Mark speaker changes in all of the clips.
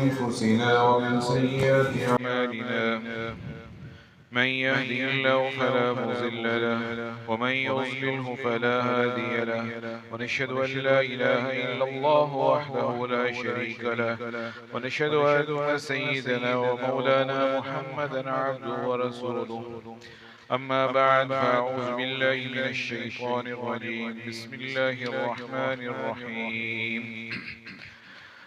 Speaker 1: أنفسنا ومن سيئات أعمالنا من يهده الله فلا مضل له ومن يضلله فلا هادي له ونشهد أن لا إله إلا الله وحده لا شريك له ونشهد أن سيدنا ومولانا محمدا عبده ورسوله أما بعد فأعوذ بالله من الشيطان الرجيم بسم الله الرحمن الرحيم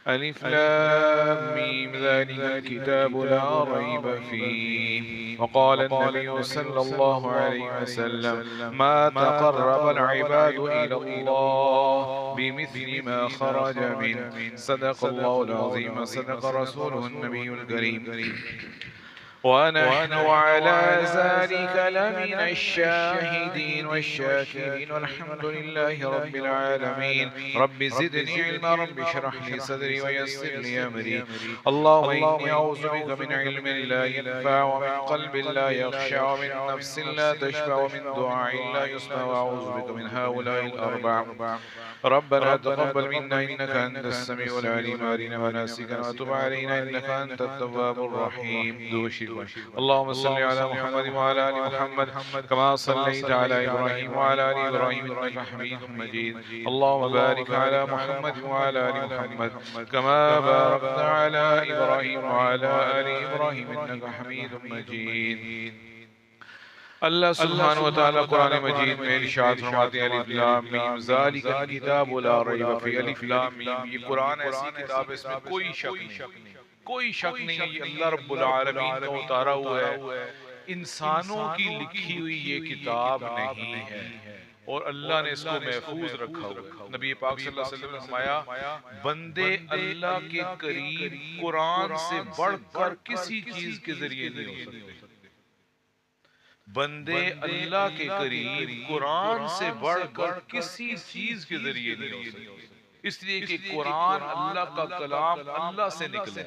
Speaker 1: ألف لام ميم ذلك الكتاب لا ريب فيه وقال النبي صلى الله عليه وسلم ما تقرب العباد إلى الله بمثل ما خرج منه صدق الله العظيم وصدق رسوله النبي الكريم ونحن على ذلك لمن الشاهدين والشاكرين والحمد لله رب العالمين رب زدني علما رب اشرح لي صدري ويسر لي أمري اللهم إني أعوذ بك من علم لا ينفع ومن قلب لا يخشع ومن نفس لا تشبع ومن دعاء لا يسمع وأعوذ بك من هؤلاء الأربع ربنا تقبل منا إنك أنت السميع العليم وأرنا مناسكنا وتب علينا إنك أنت التواب الرحيم دوشي اللهم صل على محمد وعلى آل محمد كما صليت على إبراهيم وعلى آل إبراهيم إنك حميد مجيد اللهم بارك على محمد وعلى آل محمد كما باركت على إبراهيم وعلى آل إبراهيم إنك حميد مجيد اللہ سبحانہ وتعالی قرآن مجید میں ارشاد فرماتے ہیں الف لام میم ذالک الکتاب لا ریب فیہ الف لام میم یہ قرآن ایسی کتاب ہے اس میں کوئی شک نہیں ہے یہ اللہ رب العالمین کا اتارا ہوا ہے انسانوں کی لکھی ہوئی یہ کتاب نہیں ہے اور اللہ نے اس کو محفوظ رکھا ہوا نبی پاک صلی اللہ علیہ وسلم نے فرمایا بندے اللہ کے قریب قرآن سے بڑھ کر کسی چیز کے ذریعے نہیں ہو سکتے بندے اللہ کے قریب قرآن سے بڑھ کر کسی چیز کے ذریعے نہیں ہو سکتے اس لیے کہ قرآن اللہ کا کلام اللہ سے نکلے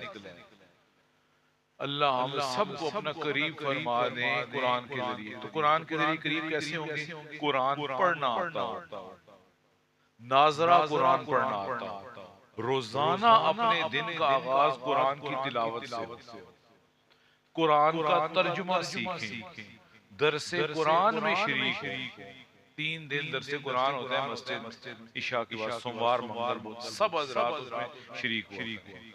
Speaker 1: اللہ ہم سب کو اپنا قریب فرما دیں قرآن کے ذریعے تو قرآن کے ذریعے قریب کیسے ہوں گے قرآن پڑھنا آتا ہو ناظرہ قرآن پڑھنا آتا ہو روزانہ اپنے دن کا آغاز قرآن کی تلاوت سے قرآن کا ترجمہ سیکھیں درس قرآن میں شریک ہوں 3 دن درس قرآن ہوتا ہے مسجد عشاء کے بعد سوموار منگل سب حضرات اس میں شریک ہوں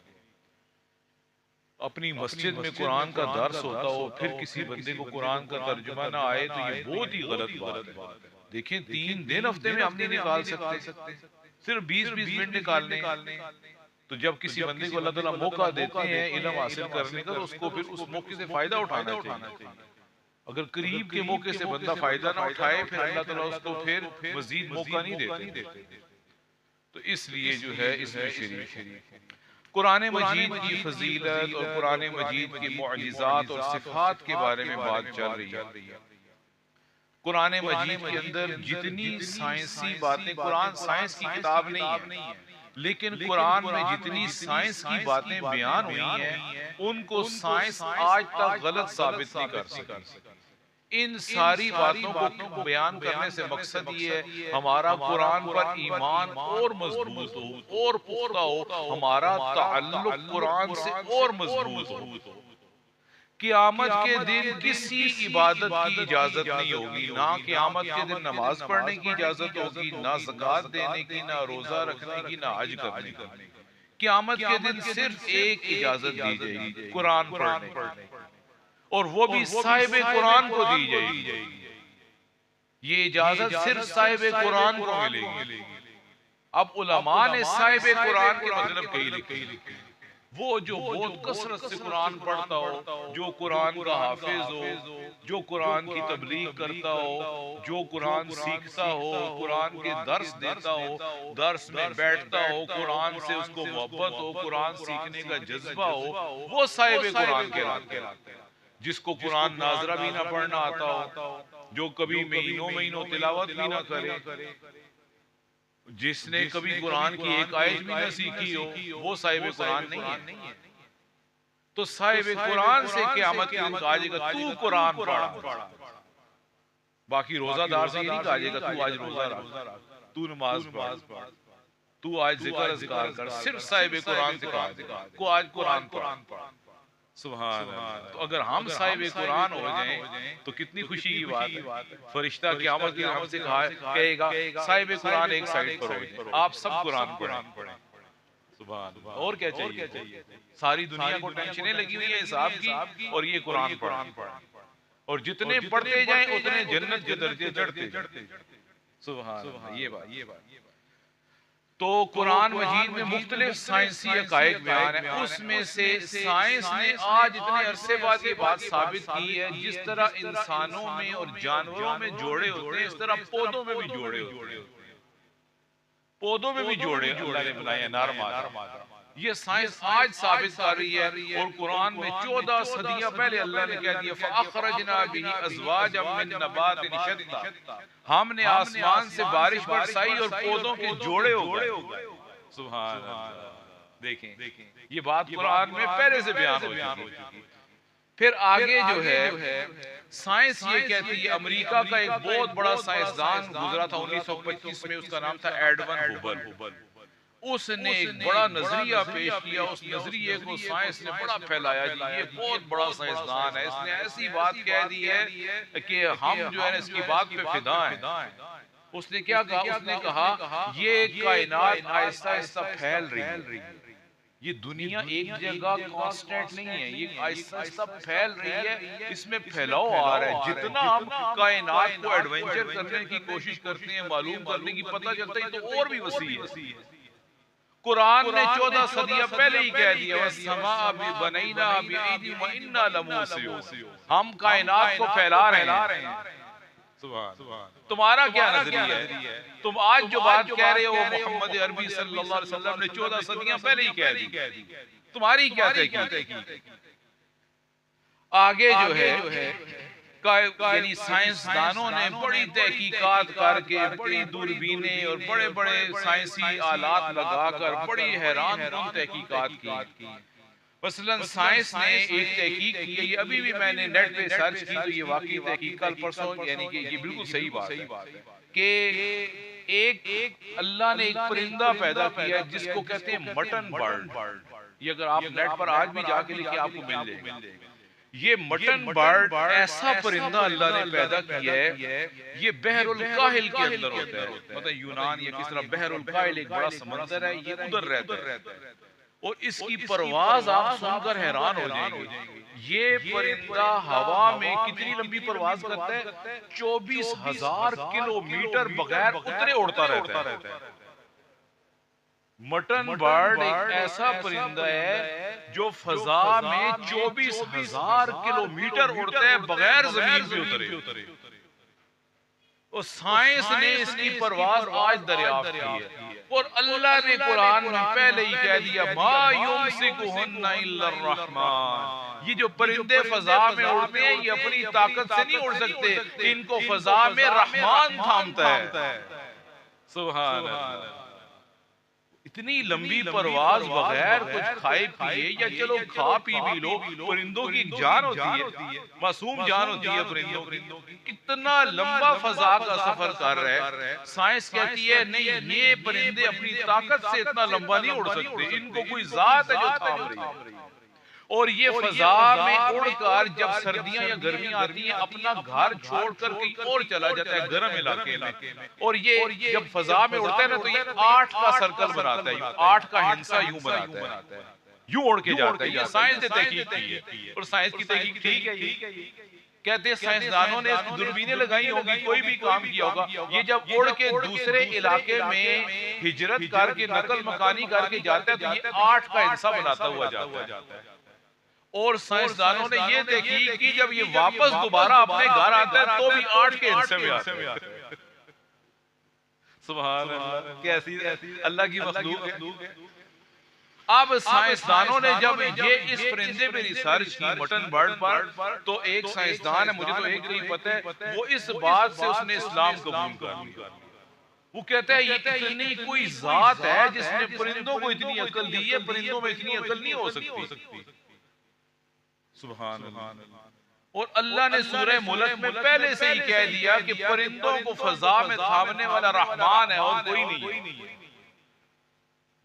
Speaker 1: اپنی مسجد میں قرآن کا درس ہوتا ہو پھر کسی بندے کو قرآن کا ترجمہ نہ آئے تو یہ بہت ہی غلط بات ہے دیکھیں 3 دن ہفتے میں ہم نہیں نکال سکتے صرف 20-20 منٹ نکالنے تو جب کسی بندے کو اللہ تعالیٰ موقع دیتے ہیں علم حاصل کرنے کا تو اس کو پھر اس موقع سے فائدہ اٹھانا چاہیے اگر قریب کے موقع سے بندہ فائدہ نہ اٹھائے پھر اللہ تعالیٰ اس کو پھر مزید موقع نہیں دیتے تو اس لیے جو ہے اس میں شریک قرآن مجید کی فضیلت اور قرآن مجید کی معجزات اور صفات کے بارے میں بات چل رہی ہے قرآن مجید کے اندر جتنی سائنسی باتیں قرآن سائنس کی کتاب نہیں ہے لیکن قرآن میں جتنی سائنس کی باتیں بیان ہوئی ہیں ان کو سائنس آج تک غلط ثابت نہیں کر سکی ان ساری باتوں کو بیان کرنے سے مقصد یہ ہے ہمارا قرآن پر ایمان اور مضبوط ہو اور پختہ ہو ہمارا تعلق قرآن سے اور مضبوط ہو قیامت کے دن کسی عبادت کی اجازت نہیں ہوگی نہ قیامت کے دن نماز پڑھنے کی اجازت ہوگی نہ زکوٰۃ دینے کی نہ روزہ رکھنے کی نہ حج کرنے کی قیامت کے دن صرف ایک اجازت دی جائے گی قرآن پڑھنے اور وہ بھی صاحب قرآن کو دی جائے گی یہ اجازت صرف صاحب قرآن کو ملے گی اب علماء نے صاحب قرآن کے مطلب کہی لکھی وہ جو بہت کثرت سے قرآن پڑھتا ہو جو قرآن کا حافظ ہو جو قرآن کی تبلیغ کرتا ہو جو قرآن سیکھتا ہو قرآن کے درس دیتا ہو درس میں بیٹھتا ہو قرآن سے اس کو محبت ہو قرآن سیکھنے کا جذبہ ہو وہ صاحب قرآن کہلاتے ہیں جس کو قرآن ناظرہ بھی نہ پڑھنا آتا ہو جو کبھی مہینوں تلاوت بھی نہ کرے جس نے کبھی قرآن کی ایک آیت بھی نہ سیکھی ہو وہ صاحب قرآن نہیں ہے تو صاحب قرآن سے قیامت کے دن کہا جائے گا تو قرآن پڑھا باقی روزہ دار سے یہ نہیں کہا جائے گا تو آج روزہ رکھ تو نماز پڑھ
Speaker 2: تو آج ذکر اذکار کر، صرف صاحب قرآن سے کہا گیا کو آج قرآن پڑھ. سبحان اللہ. تو اگر ہم صاحب قرآن ہو جائیں تو کتنی خوشی کی بات ہے. فرشتہ قیامت کے ہم سے کہے گا صاحب قرآن ایک سائڈ پر ہو جائیں، آپ سب قرآن پڑھیں. سبحان اللہ. اور کیا چاہیے؟ ساری دنیا کو ٹینشنیں لگی ہوئی ہیں حساب کی، اور یہ قرآن پڑھیں. اور جتنے پڑھتے جائیں اتنے جنت کے درجے چڑھتے جائیں. سبحان اللہ. یہ بات. تو قرآن مجید میں مختلف سائنسی حقائق بیان ہیں. اس میں سے سائنس نے آج اتنے عرصے بعد یہ بات ثابت کی ہے، جس طرح انسانوں میں اور جانوروں میں جوڑے ہوتے ہیں، اس طرح پودوں میں بھی جوڑے ہوتے ہیں. پودوں میں بھی جوڑے اللہ نے بنائے ہیں نر مادہ. یہ سائنس آج ثابت کر رہی ہے. اور قرآن میں 14 صدیاں پہلے اللہ نے کہہ دیا فَأَخْرَجْنَا بِهِ أَزْوَاجًا مِّن نَبَاتٍ شَتَّىٰ، ہم نے آسمان سے بارش برسائی اور پودوں کے جوڑے ہو گئے. سبحان اللہ. دیکھیں یہ بات قرآن میں پہلے سے بیان ہو چکی. پھر آگے جو ہے سائنس یہ کہتی ہے، امریکہ کا ایک بہت بڑا سائنسدان گزرا تھا 1925 میں، اس کا نام تھا ایڈون ہوبل. اس نے ایک بڑا نظریہ پیش کیا. اس نظریے کو سائنس نے بڑا پھیلایا. جی یہ بہت بڑا سائنسدان ہے، اس نے ایسی بات کہہ دی ہے کہ ہم جو ہے اس کی بات پہ فدا ہیں. اس نے کیا کہا؟ اس نے کہا یہ کائنات آہستہ آہستہ پھیل رہی ہے. یہ دنیا ایک جگہ کانسٹنٹ نہیں ہے، یہ آہستہ آہستہ پھیل رہی ہے. اس میں پھیلاؤ آ رہا ہے. جتنا ہم کائنات کو ایڈونچر کرنے کی کوشش کرتے ہیں، معلوم کرنے کی، پتہ چلتا ہے تو اور بھی وسیع ہے. قرآن نے 14 صدیاں پہلے ہی کہہ دیا وَالسَّمَاءَ بَنَيْنَاهَا بِأَيْدٍ وَإِنَّا لَمُوسِعُونَ، ہم کائنات کو پھیلا رہے ہیں. تمہارا کیا نظریہ ہے؟ تم آج جو بات کہہ رہے ہو محمد عربی صلی اللہ علیہ وسلم نے 14 صدیاں پہلے ہی کہہ دی. تمہاری کیا تحقیق؟ آگے جو ہے یعنی سائنسدانوں نے بڑی تحقیقات کر کے، بڑی دوربینیں اور بڑے بڑے سائنسی آلات لگا کر بڑی حیران کن تحقیقات کی. مثلا سائنس نے ایک تحقیق کی ہے، یہ ابھی بھی میں نے نیٹ پہ سرچ کی تو یہ واقعی تحقیق کل پرسوں، یعنی کہ یہ بالکل صحیح بات ہے کہ ایک اللہ نے ایک پرندہ پیدا کیا ہے جس کو کہتے ہیں مٹن برڈ. یہ اگر آپ نیٹ پر آج بھی جا کے لکھیں آپ کو مل جائے گا. یہ مٹن برڈ ایسا پرندہ اللہ نے پیدا کیا ہے، یہ بحر الکاہل کے اندر ہوتا ہے. مطلب یونان یا کس طرح بحر الکاہل ایک بڑا سمندر ہے، یہ ادھر رہتا ہے. اور اس کی پرواز آپ سن کر حیران ہو جائیں گے. یہ پرندہ ہوا میں کتنی لمبی پرواز کرتا ہے؟ 24,000 کلومیٹر بغیر اترے اڑتا رہتا ہے. مٹن برڈ ایک ایسا پرندہ ہے جو فضا میں 24,000 کلومیٹر اڑتا ہے بغیر زمین پہ اترے. اور سائنس نے اس کی پرواز آج دریافت کی ہے. اور اللہ نے قرآن میں پہلے ہی کہہ دیا ما یمسکہن الا الرحمن، یہ جو پرندے فضا میں اڑتے ہیں یہ اپنی طاقت سے نہیں اڑ سکتے، ان کو فضا میں رحمان تھامتا ہے. سبحان اللہ. اتنی لمبی پرواز بغیر کچھ کھائے پیے، یا چلو کھا پی بھی لو، پرندوں کی ایک جان ہوتی ہے، معصوم جان ہوتی ہے پرندوں کی. کتنا لمبا فضا کا سفر کر رہے ہیں. سائنس کہتی ہے نہیں، یہ پرندے اپنی طاقت سے اتنا لمبا نہیں اڑ سکتے، ان کو کوئی ذات ہے جو تھام رہی ہے. اور یہ فضا میں اڑ کر جب سردیاں یا گرمیاں آتی ہیں اپنا گھر چھوڑ کر کہیں اور چلا جاتا ہے گرم علاقے میں. اور یہ جب فضا میں اڑتا ہے نا تو یہ 8 کا سرکل بناتا ہے، 8 کا ہندسہ یوں بناتا ہے، یوں اڑ کے جاتا ہے. یہ سائنس نے تحقیق کی ہے، اور سائنس کی تحقیق ٹھیک ہے. یہ کہتے ہیں سائنسدانوں نے دوربینیں لگائی ہوں گی، کوئی بھی کام کیا ہوگا. یہ جب اڑ کے دوسرے علاقے میں ہجرت کر کے نقل مکانی کر کے جاتا ہے تو یہ 8 کا ہندسہ بناتا ہوا جاتا ہے. اور سائنسدانوں نے یہ تحقیق کی جب یہ واپس دوبارہ اپنے گھر آتا ہے تو بھی 8 کے ہندسے میں آتا ہے. سبحان اللہ. کیسی اللہ کی مخلوق ہے. اب سائنسدانوں نے جب یہ اس پرندے پہ ریسرچ کی مٹن برڈ پر، تو ایک سائنسدان ہے، مجھے تو ایک نہیں پتہ ہے، وہ اس بات سے اس نے اسلام قبول کر لیا. وہ کہتا ہے یہ اتنی کوئی ذات ہے جس نے پرندوں کو اتنی عقل دی ہے، پرندوں میں اتنی عقل نہیں ہو سکتی. سبحان اللہ. اور اللہ نے سورہ ملک میں پہلے سے ہی کہہ دیا کہ پرندوں کو فضا میں تھامنے والا رحمان ہے اور کوئی نہیں ہے.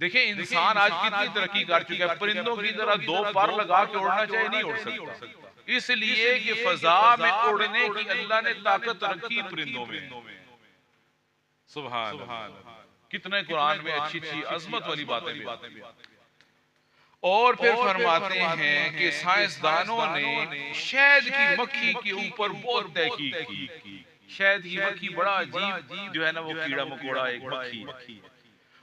Speaker 2: دیکھیں انسان آج کتنی ترقی کر چکا ہے، پرندوں کی طرح دو پر لگا کے اڑنا چاہے نہیں اڑ سکتا، اس لیے کہ فضا میں اڑنے کی اللہ نے طاقت رکھی پرندوں میں. سبحان اللہ. کتنے قرآن میں اچھی اچھی عظمت والی باتیں بھی. اور پھر فرماتے ہیں کہ سائنسدانوں نے شہد کی مکھی کے اوپر بہت تحقیق کی. شہد کی مکھی بڑا عجیب جو ہے نا وہ کیڑا مکوڑا ایک مکھی.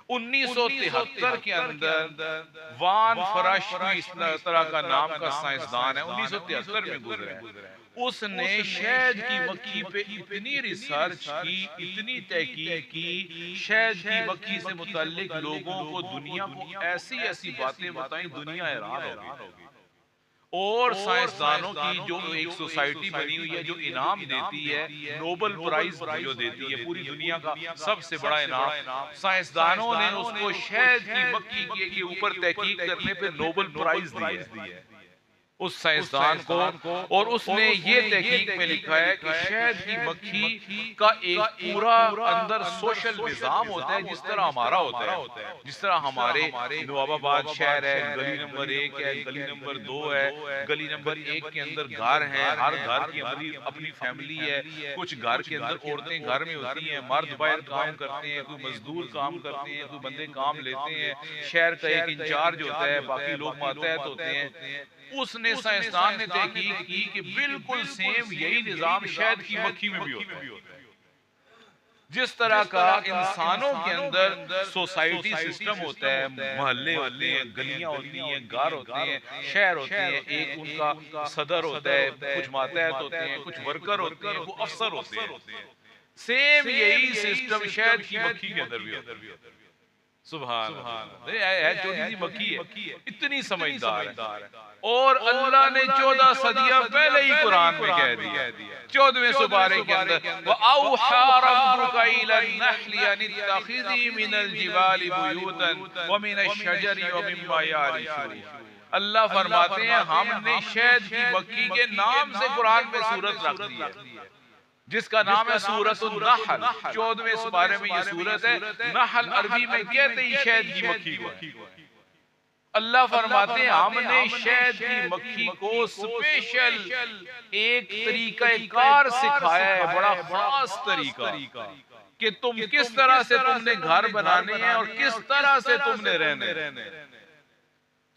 Speaker 2: 1973 کے اندر وان فرش کوئی اس طرح کا نام کا سائنسدان ہے، 1973 میں گزرا ہے. اس نے شہد کی مکھی پہ اتنی ریسرچ کی، اتنی تحقیق کی، شہد کی مکھی سے متعلق لوگوں کو دنیا کو ایسی ایسی باتیں بتائیں، دنیا حیران ہو گئی. اور سائنسدانوں کی جو ایک سوسائٹی بنی ہوئی ہے جو انعام دیتی ہے، نوبل پرائز جو دیتی ہے پوری دنیا کا سب سے بڑا انعام، سائنسدانوں نے اس کو شہد کی مکھی کے اوپر تحقیق کرنے پہ نوبل پرائز دی ہے اس سائنسدان کو. اور اس نے یہ تحقیق میں لکھا ہے کہ شہد کی مکھی کا ایک پورا اندر سوشل نظام ہوتا ہے جس طرح ہمارا ہوتا ہے. جس طرح ہمارے نواب آباد شہر ہے، گلی نمبر 1 ہے، گلی نمبر 2 ہے، گلی نمبر 1 کے اندر گھر ہیں، ہر گھر کی اپنی فیملی ہے. کچھ گھر کے اندر عورتیں گھر میں ہوتی ہیں، مرد باہر کام کرتے ہیں، کوئی مزدور کام کرتے ہیں، کوئی بندے کام لیتے ہیں، شہر کا ایک انچارج ہوتا ہے، باقی لوگ ماتحت ہوتے ہیں. اس نے سائنسدان نے تحقیق کی کہ بالکل سیم یہی نظام شہد کی مکھی میں بھی ہوتا ہے. جس طرح کا انسانوں کے اندر سوسائٹی سسٹم ہوتا ہے، محلے ہوتے ہیں، گلیاں ہوتی ہیں، گھر ہوتے ہیں، شہر ہوتے ہیں، ایک ان کا صدر ہوتا ہے، کچھ ماتحت ہوتے ہیں، کچھ ورکر ہوتے ہیں، کچھ افسر ہوتے ہیں. سیم یہی سسٹم شہد کی مکھی کے اندر بھی ہوتا ہے. سبحان اللہ. ہے چھوٹی سی مکھی ہے، اتنی سمجھدار ہے. اور اللہ نے 14 صدیاں پہلے ہی قرآن میں کہہ دیا 14ویں سپارے کے اندر وَأَوْحَى رَبُّكَ إِلَى النَّحْلِ أَنِ اتَّخِذِي مِنَ الْجِبَالِ بُيُوتًا وَمِنَ الشَّجَرِ وَمِمَّا يَعْرِشُونَ. اللہ فرماتے ہیں ہم نے شہد کی مکھی کے نام سے قرآن میں سورت رکھ دی ہے جس کا نام ہے سورۃ النحل. 14ویں سپارے میں یہ سورت ہے. نحل عربی میں کہتے ہیں شہد کی مکھی کو. اللہ فرماتے ہیں ہم نے شہد کی مکھی کو سپیشل ایک طریقہ کار سکھایا ہے، بڑا خاص طریقہ کہ تم کس طرح سے تم نے گھر بنانے ہیں اور کس طرح سے تم نے رہنے.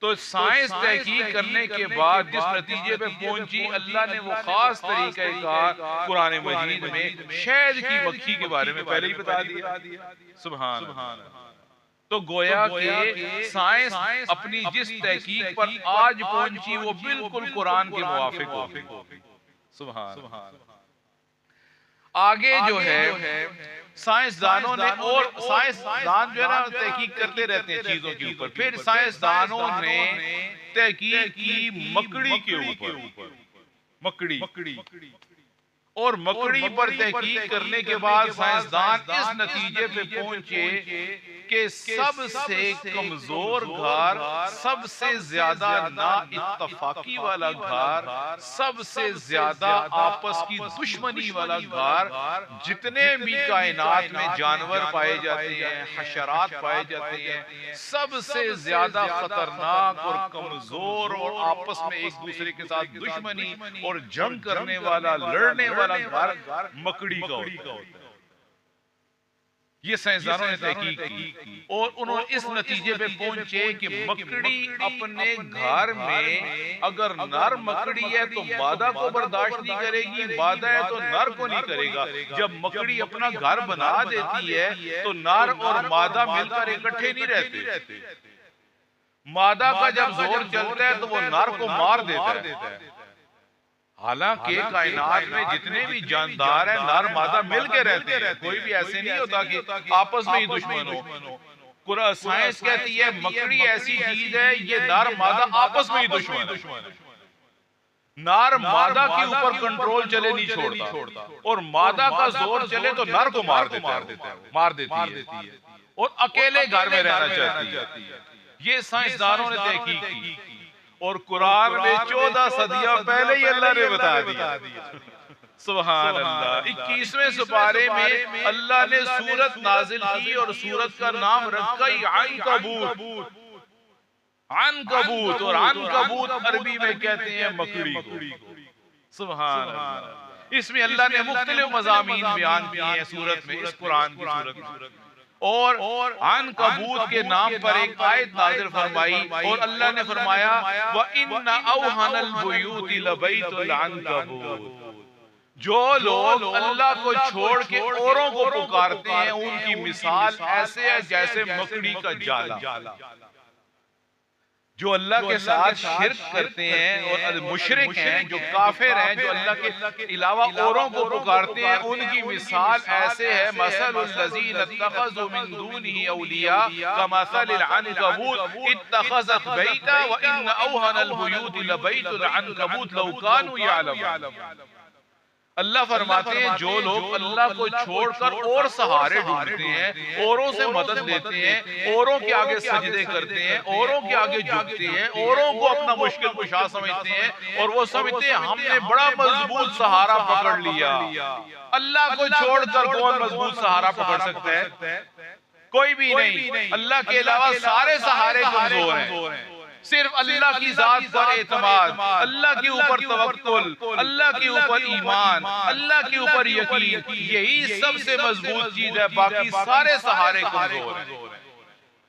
Speaker 2: تو سائنس تحقیق کرنے کے بعد جس نتیجے پہ پہنچی، اللہ نے وہ خاص طریقہ کار قرآن مجید میں شہد کی مکھی کے بارے میں پہلے ہی بتا دیا. سبحان اللہ. تو گویا کہ سائنس اپنی جس تحقیق پر آج پہنچی وہ بالکل قرآن کے موافق ہوگی. سبحان اللہ. آگے جو ہے سائنسدانوں نے، اور سائنسدان جو ہے نا تحقیق کرتے رہتے ہیں چیزوں کے اوپر، پھر سائنسدانوں نے تحقیق کی مکڑی کے اوپر. مکڑی اور مکڑی پر تحقیق کرنے کے بعد سائنسدان اس نتیجے پہ پہنچے کہ سب سے کمزور گھر، سب سے زیادہ نا اتفاقی والا گھر، سب سے زیادہ آپس کی دشمنی والا گھر، جتنے بھی کائنات میں جانور پائے جاتے ہیں، حشرات پائے جاتے ہیں، سب سے زیادہ خطرناک اور کمزور اور آپس میں ایک دوسرے کے ساتھ دشمنی اور جنگ کرنے والا، لڑنے والا گھر مکڑی کا ہوتا ہے. یہ سائنسدانوں نے تحقیق کی اور انہوں نے اس نتیجے پہ پہنچے کہ مکڑی اپنے گھر میں اگر نر مکڑی ہے تو مادہ کو برداشت نہیں کرے گی، مادہ ہے تو نر کو نہیں کرے گا. جب مکڑی اپنا گھر بنا دیتی ہے تو نر اور مادہ مل کر اکٹھے نہیں رہتے. مادہ کا جب زور چلتا ہے تو وہ نر کو مار دیتا ہے. حالانکہ کائنات میں جتنے بھی جاندار ہیں نر مادہ مل کے رہتے ہیں، کوئی بھی ایسے نہیں ہوتا کہ آپس میں ہی دشمن ہو. سائنس کہتی ہے مکڑی ایسی چیز ہے یہ نر مادہ آپس میں ہی دشمن ہے. نر مادہ کے اوپر کنٹرول چلے نہیں چھوڑتا اور مادہ کا زور چلے تو نر کو مار دیتی ہے اور اکیلے گھر میں رہنا چاہتی ہے. یہ سائنسدانوں نے تحقیق کی اور قرآن میں 14 صدیاں پہلے ہی اللہ نے بتا دیا. سبحان اللہ۔ 21ویں سپارے میں اللہ نے سورت نازل کی اور سورت کا نام رکھا عنکبوت۔ عنکبوت، اور عنکبوت عربی میں کہتے ہیں مکڑی کو۔ سبحان اللہ۔ اس میں اللہ نے مختلف مضامین بیان کیے ہیں سورت میں، اس قرآن کی سورت میں، اور عنکبوت کے نام پر ایک آیت نازل فرمائی، اور اللہ نے فرمایا وَإِنَّ أَوْهَنَ الْبُيُوتِ لَبَيْتُ الْعَنْكَبُوتِ۔ جو لوگ اللہ کو چھوڑ کے اوروں کو پکارتے ہیں ان کی مثال ایسے ہے جیسے مکڑی کا جالا۔ جو اللہ کے ساتھ شرک کرتے ہیں اور مشرک ہیں، جو کافر ہیں، جو اللہ کے علاوہ اوروں کو پکارتے ہیں، ان کی مثال ایسے ہے مثل الذین اتخذوا من دونہ اولیاء کمثل العنکبوت اتخذت بیتا وان اوہن البیوت لبیت العنکبوت لو کانوا یعلمون۔ اللہ فرماتے ہیں جو لوگ اللہ کو چھوڑ کر اور سہارے ڈھونڈتے ہیں، اوروں سے مدد لیتے ہیں، اوروں کے آگے سجدے کرتے ہیں، اوروں کے آگے جھکتے ہیں، اوروں کو اپنا مشکل کشا سمجھتے ہیں، اور وہ سمجھتے ہیں ہم نے بڑا مضبوط سہارا پکڑ لیا۔ اللہ کو چھوڑ کر کون مضبوط سہارا پکڑ سکتا ہے؟ کوئی بھی نہیں۔ اللہ کے علاوہ سارے سہارے کمزور ہیں۔ صرف اللہ کی ذات پر اعتماد، اللہ کے اوپر توکل، اللہ کے اوپر ایمان، اللہ کے اوپر یقین، یہی سب سے مضبوط چیز ہے، باقی سارے سہارے کمزور ہیں۔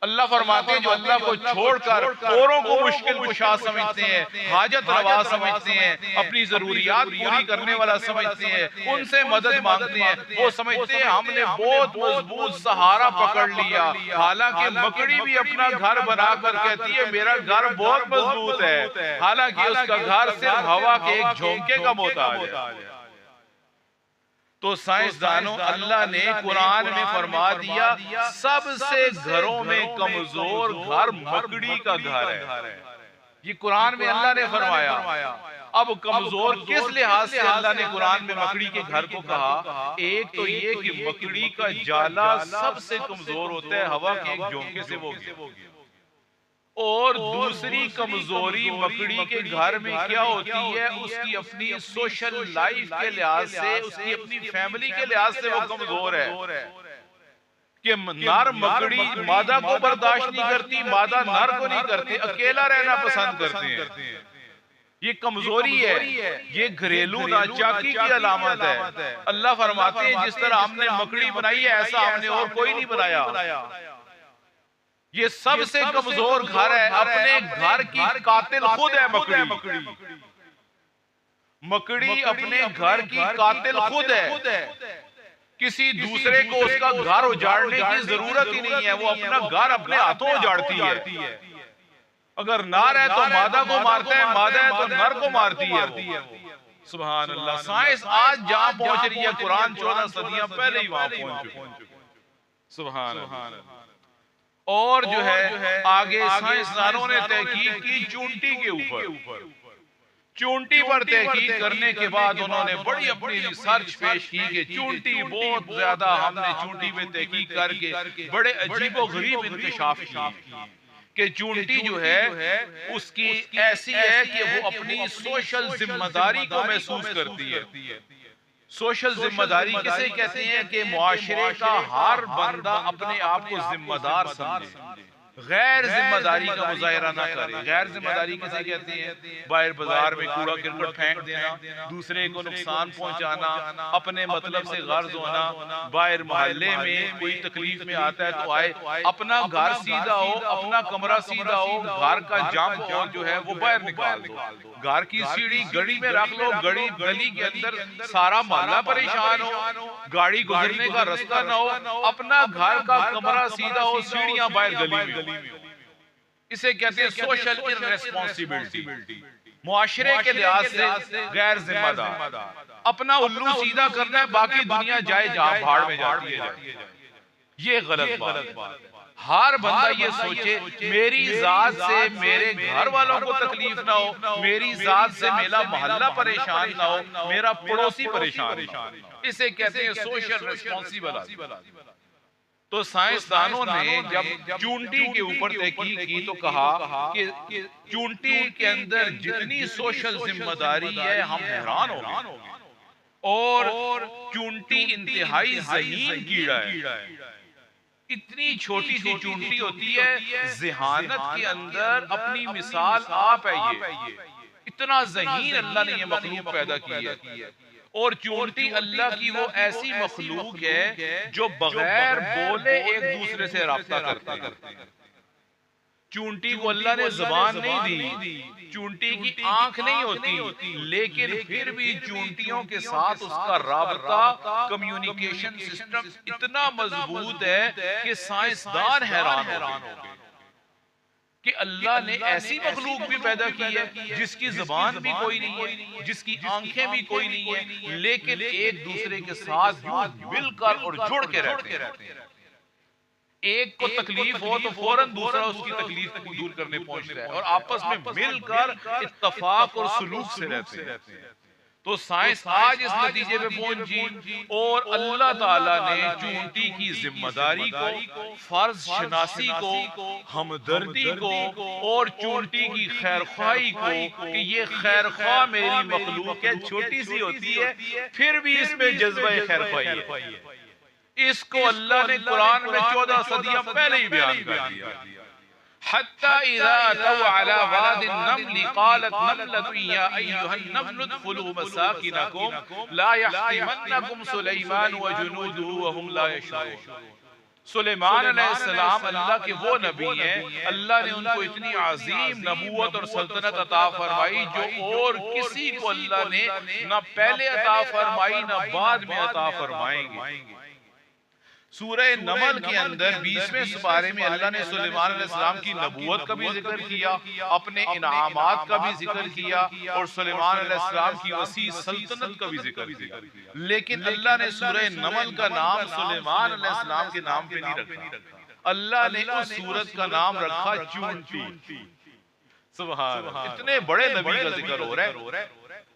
Speaker 2: اللہ فرماتے ہیں جو اللہ کو چھوڑ کر اوروں کو مشکل کشا سمجھتے ہیں، حاجت روا سمجھتے ہیں، اپنی ضروریات پوری کرنے والا سمجھتے ہیں، ان سے مدد مانگتے ہیں، وہ سمجھتے ہیں ہم نے بہت مضبوط سہارا پکڑ لیا، حالانکہ مکڑی بھی اپنا گھر بنا کر کہتی ہے میرا گھر بہت مضبوط ہے، حالانکہ اس کا گھر صرف ہوا کے ایک جھونکے کا محتاج ہے۔ تو سائنسدانوں اللہ نے قرآن میں فرما دیا سب سے گھروں میں کمزور گھر مکڑی کا گھر ہے۔ یہ قرآن میں اللہ نے فرمایا۔ اب کمزور کس لحاظ سے اللہ نے قرآن میں مکڑی کے گھر کو کہا؟ ایک تو یہ کہ مکڑی کا جالا سب سے کمزور ہوتا ہے، ہوا کے ایک جھونکے سے وہ گرے، اور دوسری کمزوری مکڑی کے گھر میں کیا ہوتی ہے؟ اس کی اپنی سوشل لائف کے لحاظ سے، اس کی اپنی فیملی کے لحاظ سے وہ کمزور ہے کہ نر مکڑی مادہ کو برداشت نہیں کرتی، مادہ نر کو نہیں کرتے، اکیلا رہنا پسند کرتے ہیں۔ یہ کمزوری ہے، یہ گھریلو ناچاکی کی علامت ہے۔ اللہ فرماتے ہیں جس طرح ہم نے مکڑی بنائی ہے ایسا ہم نے اور کوئی نہیں بنایا۔ یہ سب سے کمزور گھر ہے، اپنے گھر کی قاتل خود ہے مکڑی۔ مکڑی اپنے گھر کی قاتل خود ہے، کسی دوسرے کو اس کا گھر اجاڑنے کی ضرورت ہی نہیں ہے، وہ اپنا گھر اپنے ہاتھوں اجاڑتی ہے۔ اگر نر ہے تو مادہ کو مارتا ہے، مادہ ہے تو نر کو مارتی ہے۔ سبحان اللہ۔ سائنس آج جہاں پہنچ رہی ہے قرآن 14 صدیاں پہلے ہی وہاں پہنچ چکے۔ سبحان اللہ۔ اور جو ہے آگے سائنسدانوں نے تحقیق کی چونٹی کے اوپر، چونٹی پر تحقیق کرنے کے بعد انہوں نے بڑی اپنی ریسرچ پیش کی کہ چونٹی بہت زیادہ، ہم نے چونٹی میں تحقیق کر کے بڑے عجیب و غریب انکشاف کی کہ چونٹی جو ہے اس کی ایسی ہے کہ وہ اپنی سوشل ذمہ داری کو محسوس کرتی ہے۔ سوشل ذمہ داری کسے کہتے ہیں؟ کہ معاشرے کا ہر بندہ اپنے آپ کو ذمہ دار سمجھے، غیر ذمہ داری کا مظاہرہ نہ کرے۔ غیر ذمہ داری کسے کہتے ہیں؟ باہر بازار میں کوڑا کرکٹ پھینک دینا، دوسرے کو نقصان پہنچانا، اپنے مطلب سے غرض ہونا، باہر محلے میں کوئی تکلیف میں آتا ہے تو آئے، اپنا گھر سیدھا ہو، اپنا کمرہ سیدھا ہو، گھر کا جمپ اور جو ہے وہ باہر نکال دو، گھر کی سیڑھی گڑی میں رکھ لو، گلی کے اندر سارا محلہ پریشان ہو، گاڑی گزرنے کا رستہ نہ ہو، اپنا گھر کا کمرہ سیدھا ہو، سیڑھیاں باہر گلی میں۔ اسے کہتے ہیں سوشل ارریسپانسیبلٹی، معاشرے کے لحاظ سے غیر ذمہ دار، اپنا الو سیدھا کرنا ہے، باقی دنیا جائے جہاں بھاڑ میں جاتی ہے۔ یہ غلط بات۔ ہر بندہ یہ سوچے میری ذات سے میرے گھر والوں کو تکلیف نہ ہو، میری ذات سے میرا محلہ پریشان نہ ہو، میرا پڑوسی پریشان نہ ہو۔ اسے کہتے ہیں سوشل ریسپانسیبلٹی۔ تو سائنسدانوں نے جب چونٹی کے اوپر تحقیق کی تو کہا کہ چونٹی کے اندر جتنی سوشل ذمہ داری ہے ہم حیران ہو گئے، اور چونٹی انتہائی ذہین کیڑا ہے، اتنی چھوٹی سی چونٹی ہوتی ہے، ذہانت کے اندر اپنی مثال آپ ہے، یہ اتنا ذہین اللہ نے یہ مخلوق پیدا کی ہے۔ اور چونٹی اللہ کی وہ ایسی مخلوق ہے جو بغیر بولے ایک دوسرے سے رابطہ کرتے ہیں۔ چونٹی کو اللہ نے زبان نہیں دی، چونٹی کی آنکھ نہیں ہوتی، لیکن پھر بھی چونٹیوں کے ساتھ اس کا رابطہ، کمیونیکیشن سسٹم اتنا مضبوط ہے کہ سائنسدان حیران ہو گئے کہ اللہ نے ایسی مخلوق بھی پیدا کی ہے جس کی زبان بھی کوئی نہیں ہے، جس کی آنکھیں بھی کوئی نہیں ہے، لیکن ایک دوسرے کے ساتھ یوں مل کر اور جڑ کے رہتے ہیں۔ ایک کو تکلیف ہو تو فوراً دوسرا اس کی تکلیف کو دور کرنے پہنچتا ہے، اور آپس میں مل کر اتفاق اور سلوک سے رہتے ہیں۔ تو سائنس آج اس نتیجے پہ پہنچی، اور اللہ تعالیٰ نے چونٹی کی ذمہ داری کو، فرض شناسی کو، ہمدردی کو، اور چونٹی کی خیرخواہی کو، کہ یہ خیرخواہ میری مخلوق ہے، چھوٹی سی ہوتی ہے پھر بھی اس میں جذبہ خیرخواہی ہے، اس کو اللہ نے قرآن میں 14 صدیاں پہلے ہی بیان کر دیا۔ حَتَّى إِذَا أَتَوْا عَلَى وَادِ النَّمْلِ قَالَتْ نَمْلَةٌ يَا أَيُّهَا النَّمْلُ ادْخُلُوا مَسَاكِنَكُمْ لَا يَحْطِمَنَّكُمْ سُلَيْمَانُ وَجُنُودُهُ وَهُمْ لَا يَشْعُرُونَ۔ سلیمان علیہ السلام اللہ کے وہ نبی ہیں، اللہ نے ان کو اتنی عظیم نبوت اور سلطنت عطا فرمائی جو اور کسی کو اللہ نے نہ پہلے عطا فرمائی نہ بعد میں عطا فرمائیں گے۔ سورہ نمل کے اندر 20ویں سپارے میں اللہ نے سلیمان علیہ السلام کی نبوت کا بھی ذکر کیا، اپنے انعامات کا بھی ذکر کیا، اور سلیمان علیہ السلام کی وسیع سلطنت کا بھی ذکر کیا، لیکن اللہ نے سورہ نمل کا نام سلیمان علیہ السلام کے نام پہ نہیں رکھا، اللہ نے اس سورت کا نام رکھا چونٹی۔ سبحان اللہ، اتنے بڑے نبی کا ذکر ہو رہا ہے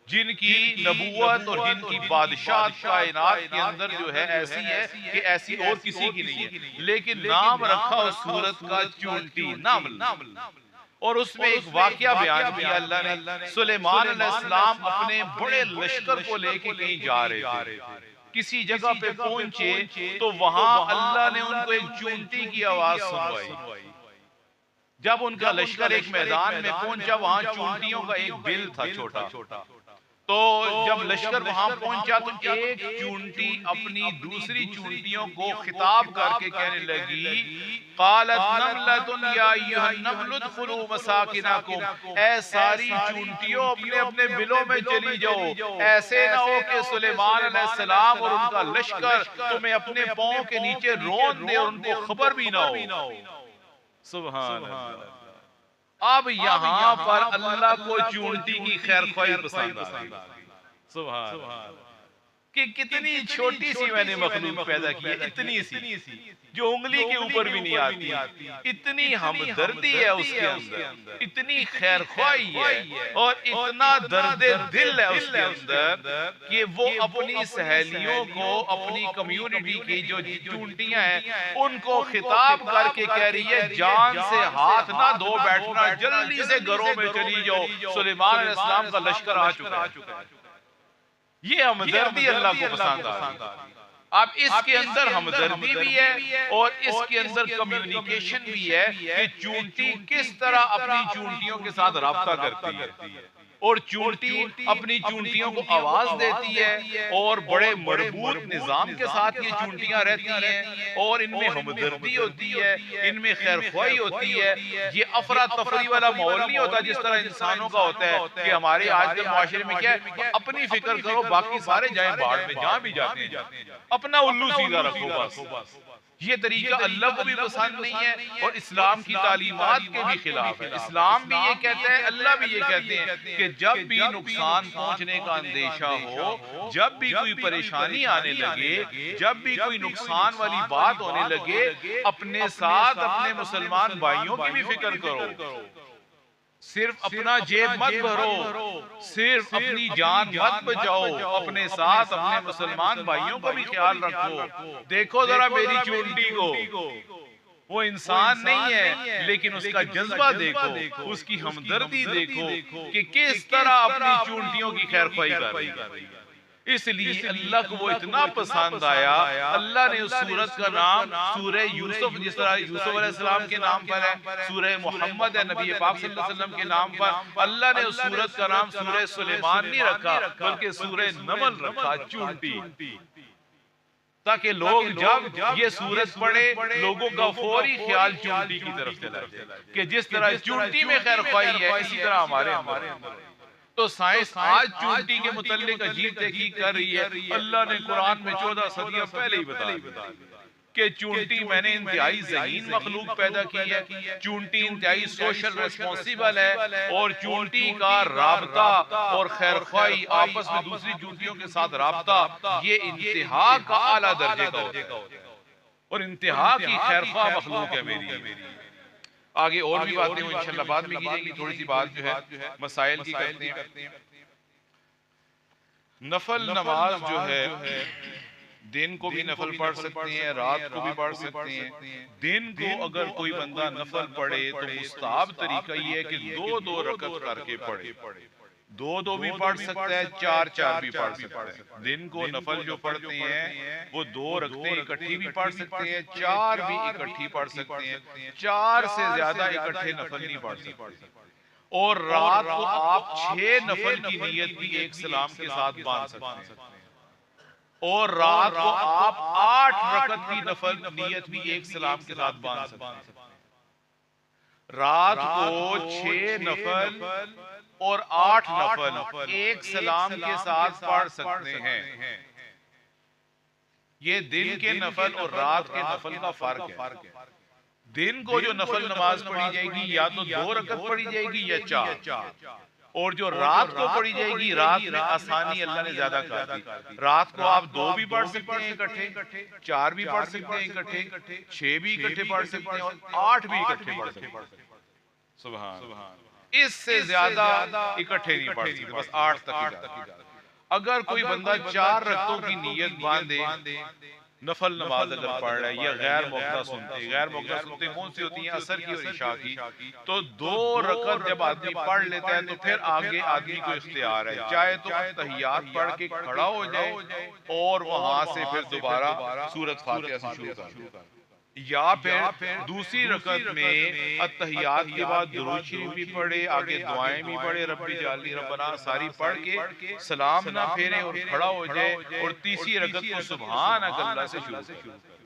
Speaker 2: جن کی نبوت اور جن کی بادشاہت کائنات کے اندر جو ہے ایسی ہے کہ ایسی اور کسی کی نہیں ہے، لیکن نام رکھا اس سورت کا چونٹی، نمل۔ اور اس میں ایک واقعہ بیان کیا اللہ نے، سلیمان علیہ السلام اپنے بڑے لشکر کو لے کے کہیں جا رہے تھے، کسی جگہ پہ پہنچے تو وہاں اللہ نے ان کو ایک چونٹی کی آواز سنوائی۔ جب ان کا لشکر ایک میدان میں پہنچا، وہاں چونٹیوں کا ایک بل تھا چھوٹا، تو جب لشکر وہاں پہنچا تو ایک چونٹی اپنی دوسری چونٹیوں کو خطاب کر کے کہنے لگی، قالت نملۃ یا ایھا النمل ادخلوا مساکنکم، اے ساری چونٹیوں اپنے اپنے بلوں میں چلی جاؤ، ایسے نہ ہو کہ سلیمان علیہ السلام اور ان کا لشکر تمہیں اپنے پاؤں کے نیچے رون دے اور ان کو خبر بھی نہ ہو۔ سبحان اللہ۔ اب یہاں پر اللہ کو چونٹی کی خیرخواہی پسند آئی، سبحان اللہ، کہ کتنی چھوٹی سی میں نے مخلوق پیدا کی ہے، اتنی سی جو انگلی کے اوپر بھی نہیں آتی، اتنی ہمدردی ہے اس کے اندر، اتنی خیرخواہی ہے، اور اتنا درد دل ہے اس کے اندر کہ وہ اپنی سہیلیوں کو، اپنی کمیونٹی کی جو چونٹیاں ہیں ان کو خطاب کر کے کہہ رہی ہے، جان سے ہاتھ نہ دھو بیٹھنا، جلدی سے گھروں میں چلی جاؤ، سلیمان علیہ السلام کا لشکر آ چکا ہے۔ یہ ہمدردی اللہ کو پسند آئی۔ اب اس کے اندر ہمدردی بھی ہے اور اس کے اندر کمیونیکیشن بھی ہے کہ چونٹی کس طرح اپنی چونٹیوں کے ساتھ رابطہ کرتی ہے، اور چونٹی اپنی چونٹیوں کو آواز دیتی ہے، اور بڑے مربوط نظام کے ساتھ یہ چونٹیاں رہتی ہیں، اور ان میں ہمدردی ہوتی ہے، ان میں خیرخواہی ہوتی ہے۔ یہ افراتفری والا ماحول نہیں ہوتا جس طرح انسانوں کا ہوتا ہے کہ ہمارے آج کے معاشرے میں کیا ہے، اپنی فکر کرو باقی سارے جائیں باڑ میں، جہاں بھی جاتے ہیں اپنا الو سیدھا رکھو بس۔ یہ طریقہ اللہ کو بھی پسند نہیں ہے اور اسلام کی تعلیمات کے بھی خلاف ہے۔ اسلام بھی یہ کہتا ہے، اللہ بھی یہ کہتے ہیں کہ جب بھی نقصان پہنچنے کا اندیشہ ہو، جب بھی کوئی پریشانی آنے لگے، جب بھی کوئی نقصان والی بات ہونے لگے، اپنے ساتھ اپنے مسلمان بھائیوں کی بھی فکر کرو، صرف اپنا جیب مت بھرو، صرف اپنی جان مت بچاؤ، اپنے ساتھ اپنے مسلمان بھائیوں کو بھی خیال رکھو۔ دیکھو ذرا میری چونٹی کو، وہ انسان نہیں ہے لیکن اس کا جذبہ دیکھو، اس کی ہمدردی دیکھو کہ کس طرح اپنی چونٹیوں کی خیرخواہی کر رہی ہے۔ اس لیے اللہ کو وہ اتنا پسند آیا، اللہ نے اس سورت کا نام سورہ یوسف، جس طرح یوسف علیہ السلام کے نام پر ہے، سورہ محمد ہے نبی پاک صلی اللہ علیہ وسلم کے نام پر، اللہ نے اس سورت کا نام سورہ سلیمان نہیں رکھا بلکہ سورہ نمل رکھا، چونٹی، تاکہ لوگ جب یہ سورت پڑھے لوگوں کا فوری خیال چونٹی کی طرف چلا جائے کہ جس طرح چونٹی میں خیر خواہی ہے اسی طرح ہمارے اندر ہے۔ تو سائنس آج چونٹی کے متعلق عجیب تحقیق کر رہی ہے، اللہ نے قرآن میں 14 صدیاں پہلے ہی بتا دیا کہ چونٹی میں نے انتہائی ذہین مخلوق پیدا کی ہے، چونٹی انتہائی سوشل ریسپونسیبل ہے، اور چونٹی کا رابطہ اور خیرخواہی آپس میں دوسری چونٹیوں کے ساتھ رابطہ یہ انتہا کا اعلیٰ درجے کا ہوتا ہے اور انتہا کی خیرخواہ مخلوق ہے میری۔ آگے اور بھی باتیں ہوں انشاءاللہ بعد میں کی جائیں گی، تھوڑی سی بات جو ہے مسائل کی کرتے ہیں۔ نفل نماز جو ہے دن کو بھی نفل پڑھ سکتے ہیں، رات کو بھی پڑھ سکتے ہیں۔ دن کو اگر کوئی بندہ نفل پڑھے تو مستحب طریقہ یہ ہے کہ 2 رکعت کر کے پڑھے، 2 بھی پڑھ سکتا ہے، 4 بھی پڑھ سکتا ہے۔ دن کو نفل جو پڑھتے ہیں وہ 2 رکعتیں اکٹھی بھی پڑھ سکتے ہیں، 4 بھی اکٹھی پڑھ سکتے ہیں، 4 سے زیادہ اکٹھے نفل نہیں پڑھ سکتے۔ اور رات کو آپ 6 نفل کی نیت بھی ایک سلام کے ساتھ باندھ سکتے ہیں، اور رات کو آپ 8 رکعت کی نفل نیت بھی ایک سلام کے ساتھ باندھ سکتے ہیں۔ رات کو 6 نفل اور 8 نفل ایک سلام کے ساتھ پڑھ سکتے ہیں۔ یہ دن کے نفل اور رات کے نفل کا فرق ہے۔ دن کو جو نفل نماز پڑھی جائے گی یا تو 2 رکعت پڑھی جائے گی یا 4، اور جو رات کو پڑھی جائے گی، رات میں آسانی اللہ نے زیادہ کر دی، رات کو آپ 2 بھی پڑھ سکتے ہیں اکٹھے، 4 بھی پڑھ سکتے ہیں اکٹھے، 6 بھی اکٹھے پڑھ سکتے ہیں، اور 8 بھی اکٹھے پڑھ سکتے ہیں۔ سبحان، اس سے زیادہ اکٹھے نہیں پڑھ سکتے، بس 8 تک ہی جاتے۔ اگر کوئی بندہ 4 رکعتوں کی نیت باندھے نفل نماز اگر پڑھ رہا ہے، یا غیر موقع سنتے، غیر موقع سنتے کون سی ہوتی ہیں؟ عصر کی اور عشاء کی، تو 2 رکعت جب آدمی پڑھ لیتا ہے تو پھر آگے آدمی کو اختیار ہے، چاہے تو تحیات پڑھ کے کھڑا ہو جائے اور وہاں سے پھر دوبارہ سورۃ فاتحہ سے شروع کر دے، یا پھر دوسری رکعت میں التحیات کے بعد درود شریف بھی پڑھے، آگے دعائیں بھی پڑھے، ربی جعلنی ربنا ساری پڑھ کے سلام نہ پھیرے اور کھڑا ہو جائے، اور تیسری رکعت کو سبحانک اللہ سے شروع کرے۔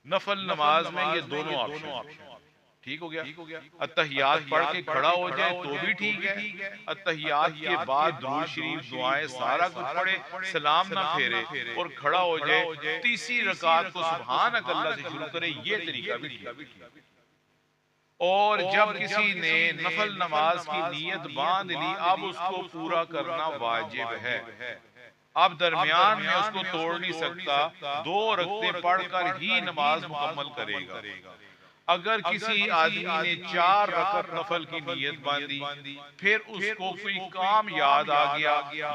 Speaker 2: نفل نماز میں یہ دونوں آپشن ٹھیک ہو گیا۔ التحیات پڑھ کے کھڑا ہو جائے تو بھی ٹھیک ہے، التحیات کے بعد درود شریف دعائیں سارا کچھ پڑھے، سلام نہ پھیرے اور کھڑا ہو جائے، تیسری رکعت کو سبحانک اللہ سے شروع کرے، یہ طریقہ بھی ٹھیک ہے۔ اور جب کسی نے نفل نماز کی نیت باندھ لی، اب اس کو پورا کرنا واجب ہے، اب درمیان میں اس کو توڑ نہیں سکتا، 2 رکعتیں پڑھ کر ہی نماز مکمل کرے گا۔ اگر کسی آدمی نے 4 رکعت نفل کی نیت باندھی، پھر اس کو کوئی کام یاد آ گیا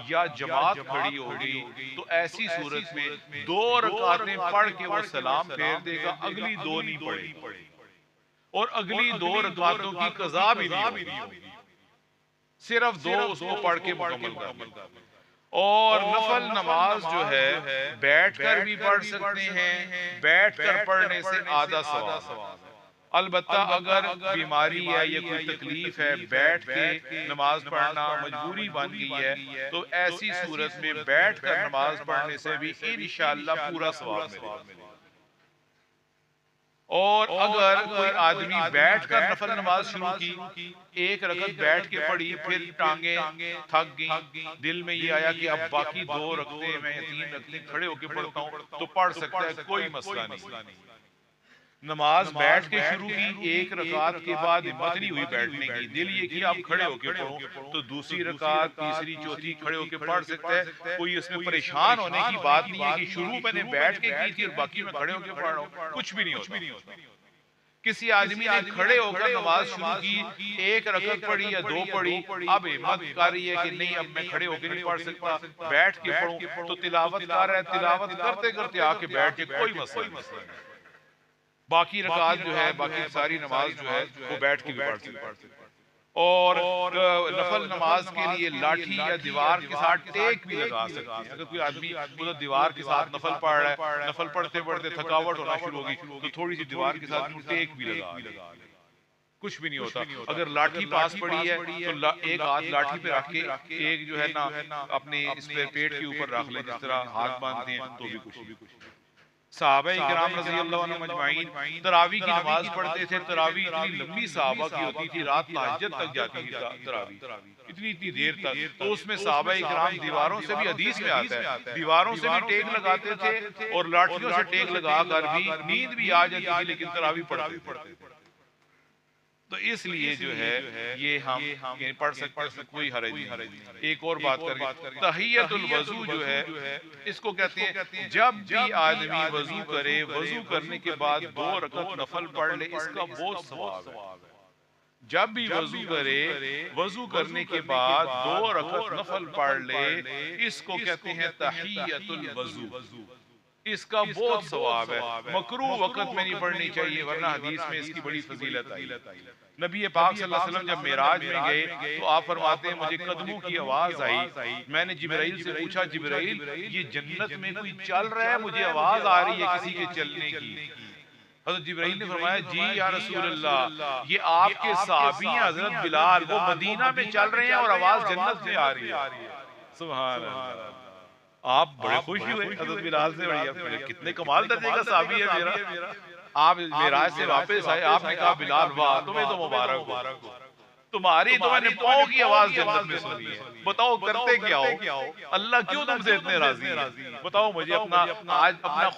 Speaker 2: یا جماعت کھڑی ہو گئی، تو ایسی صورت میں 2 رکعتیں پڑھ کے وہ سلام پھیر دے گا، اگلی 2 نہیں پڑھے گا، اور اگلی 2 رکعتوں کی قضا بھی نہیں ہوگی، صرف 2 اس کو پڑھ کے مکمل کر دے۔ اور نفل نماز جو ہے بیٹھ کر بھی پڑھ سکتے ہیں، بیٹھ کر پڑھنے سے آدھا ثواب، البتہ اگر بیماری ہے یا کوئی تکلیف ہے، بیٹھ کے نماز پڑھنا مجبوری بن گئی ہے، تو ایسی صورت میں بیٹھ کر نماز پڑھنے سے بھی انشاءاللہ پورا ثواب ملے گا۔ اور اگر کوئی آدمی بیٹھ کر نفل نماز شروع کی، 1 رکعت بیٹھ کے پڑھی، پھر ٹانگیں تھک گئیں، دل میں یہ آیا کہ اب باقی 2 رکعتیں میں 3 رکعتیں کھڑے ہو کے پڑھتا ہوں، تو پڑھ سکتا ہے، کوئی مسئلہ نہیں۔ نماز بیٹھ کے شروع کی، 1 رکعت کے بعد ہمت نہیں ہوئی بیٹھنے کی، دل یہ کیا اب کھڑے ہو کے پڑھوں، تو دوسری رکعت، تیسری، چوتھی کھڑے ہو کے پڑھ سکتا ہے، کوئی اس میں پریشان ہونے کی بات نہیں ہے کہ شروع میں نے بیٹھ کے کی تھی اور باقی میں کھڑے ہو کے پڑھ رہا ہوں، کچھ بھی نہیں ہوتا۔ کسی آدمی نے کھڑے ہو کر نماز شروع کی، 1 رکعت پڑھی یا 2 پڑھی، اب ہمت کر رہی ہے کہ نہیں اب میں کھڑے ہو کے نہیں پڑھ سکتا، بیٹھ کے پڑھوں، تو تلاوت کر رہا ہے، تلاوت کرتے کرتے آ کے بیٹھ کے کوئی مسئلہ نہیں، باقی رکعات جو ہے، باقی ساری نماز جو ہے وہ بیٹھ کے بھی پڑھ سکتا ہے۔ اور نفل نماز کے لیے لاٹھی یا دیوار کے ساتھ ٹیک بھی لگا سکتے ہیں. اگر کوئی آدمی ادھر دیوار کے ساتھ نفل پڑھ رہا ہے, نفل پڑھتے پڑھتے تھکاوٹ ہونا شروع ہوگی تو تھوڑی سی دیوار کے ساتھ ٹیک بھی لگا, کچھ بھی نہیں ہوتا. اگر لاٹھی پاس پڑی ہے تو ایک ہاتھ لاٹھی پہ رکھ کے ایک جو ہے نا اپنے اس پہ پیٹ کے اوپر رکھ لیں, جس طرح ہاتھ باندھتے ہیں, تو بھی کچھ. صحابہ کرام رضی اللہ عنہم اجمعین تراویح کی نماز پڑھتے تھے. تراویح اتنی لمبی صحابہ کی ہوتی تھی, رات تہجد تک جاتی تھی تراویح, اتنی دیر تک. تو اس میں صحابہ کرام دیواروں سے بھی, حدیث میں آتا ہے, دیواروں سے بھی ٹیک لگاتے تھے اور لاٹھیوں سے ٹیک لگا کر بھی نیند بھی آ جاتی تھی لیکن تراویح پڑھتے تھے. تو اس لیے جو ہے یہ ہم پڑھ سکتے ہیں, کوئی حرج نہیں. ایک اور بات کر کے, تحیۃ الوضو جو ہے اس کو کہتے ہیں جب بھی آدمی وضو کرے, وضو کرنے کے بعد 2 رکعت نفل پڑھ لے, اس کا بہت ثواب ہے. جب بھی وضو کرے, وضو کرنے کے بعد 2 رکعت نفل پڑھ لے, اس کو کہتے ہیں تحیۃ الوضو. اس کا بہت ثواب ہے. مکروہ وقت میں نہیں پڑھنی چاہیے, ورنہ حدیث میں اس کی بڑی فضیلت آئی. نبی پاک صلی اللہ علیہ وسلم جب معراج میں گئے تو آپ فرماتے ہیں مجھے قدموں کی آواز آئی. میں نے جبرائیل سے پوچھا, جبرائیل یہ جنت میں کوئی چل رہا ہے, مجھے آواز آ رہی ہے کسی کے چلنے کی. حضرت جبرائیل نے فرمایا جی یا رسول اللہ, یہ آپ کے صحابی ہیں حضرت بلال, وہ مدینہ میں چل رہے ہیں اور آواز جنت میں آ رہی ہے. سبحان اللہ. آپ بڑے خوش ہوئے حضرت بلال سے, کتنے کمال درجے کا صحابی ہے میرا. آپ معراج سے واپس آئے, آپ نے کہا بلال واہ تمہیں تو مبارک ہو, تمہاری تو میں نے پاؤں کی آواز جنت میں سنی ہے. بتاؤ کرتے کیا ہو, اللہ کیوں تم سے اتنے راضی ہے؟ بتاؤ مجھے اپنا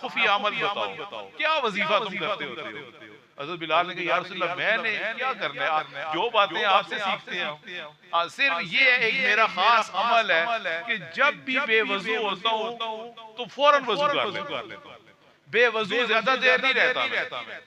Speaker 2: خفی عمل بتاؤ, کیا وظیفہ تم کرتے ہوتے ہو؟ حضرت بلال نے کہا یا رسول اللہ میں نے کیا کرنا ہے, جو باتیں آپ سے سیکھتے ہیں, صرف یہ ایک میرا خاص عمل ہے کہ جب بھی بے وضو ہوتا ہوں تو فوراً وضو کر لیتا ہوں. بے وضو زیادہ دیر نہیں رہتا میں.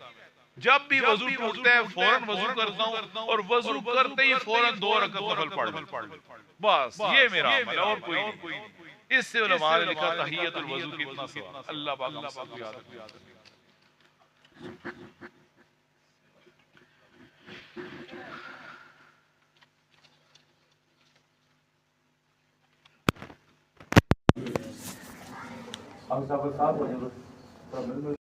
Speaker 2: جب بھی وضو ٹوٹتا ہے فوراً وضو کرتا ہوں, اور وضو کرتے ہی فوراً 2 رکعت نفل پڑھ لیتا ہوں. بس یہ میرا عمل ہے, اور کوئی نہیں. اس سے علماء نے لکھا تحیۃ الوضو کتنا ثواب. اللہ پاک ہم سب کو یاد رکھے.
Speaker 3: ہم سب ساتھ ہو جائیں.